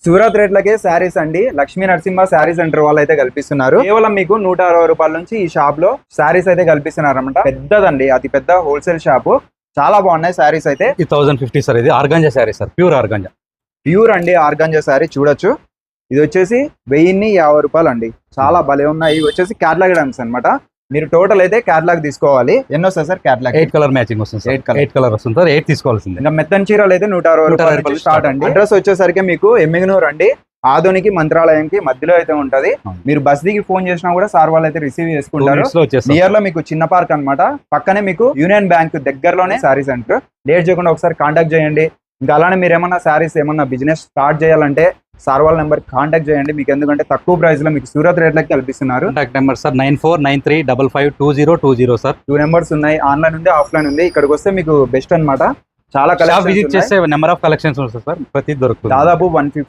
సూరత్ రేట్లకే శారీస్ అండి. లక్ష్మీ నరసింహ శారీ సెంటర్ వాళ్ళు అయితే కల్పిస్తున్నారు. కేవలం మీకు 160 రూపాయల నుంచి ఈ షాప్ లో శారీస్ అయితే కల్పిస్తున్నారు అనమాట. పెద్దదండి, అతి పెద్ద హోల్సేల్ షాపు. చాలా బాగున్నాయి శారీస్ అయితే. 1050 సార్. ఇది organza sari sir, pure organza. Pure అండి ఆర్గాంజా శారీ చూడొచ్చు. ఇది వచ్చేసి 1050 రూపాయలు అండి. చాలా భలే ఉన్నాయి. ఇవి వచ్చేసి క్యాటలాగ్ ఐటమ్స్ అనమాట. మీరు టోటల్ అయితే క్యాటలాగ్ తీసుకోవాలి. ఎన్ని వస్తాయి సార్ క్యాటలాగ్? 8 కలర్ మ్యాచింగ్ వస్తుంది సార్. 8 కలర్ వస్తుంది సార్. 8 తీసుకోవాల్సింది. ఇంకా మెత్తని చీరలు అయితే 160 రూపాయలు స్టార్ట్ అండి. అడ్రస్ వచ్చేసరికి మీకు ఎమ్మిగనూరు అండి. ఆధునికి మంత్రాలయంకి మధ్యలో అయితే ఉంటది. మీరు బస్ దిగి ఫోన్ చేసినా కూడా సార్ వాళ్ళు అయితే రిసీవ్ చేసుకుంటారు. నియర్ లో మీకు చిన్న పార్క్ అన్నమాట. పక్కనే మీకు యూనియన్ బ్యాంక్ దగ్గరలోనే శారీ సెంటర్. లేట్ చేయకుండా ఒకసారి కాంటాక్ట్ చేయండి. ఇంకా అలానే మీరు ఏమన్నా శారీస్ ఏమన్నా బిజినెస్ స్టార్ట్ చేయాలంటే సార్ వాళ్ళ నెంబర్ కాంటాక్ట్ చేయండి. మీకు ఎందుకంటే తక్కువ ప్రైస్ లో మీకు సూరత్ రేట్లకి కల్పిస్తున్నారు. Contact number sir 9493552020 sir. 2 numbers ఉన్నాయి. ఆన్లైన్ ఉంది, ఆఫ్లైన్ ఉంది. ఇక్కడికి వస్తే మీకు బెస్ట్ అన్నమాట. చాలా విజిట్ చేస్తే నెంబర్ ఆఫ్ కలెక్షన్స్ వస్తుంది సార్. ప్రతి దొరుకుతుంది. దాదాపు 150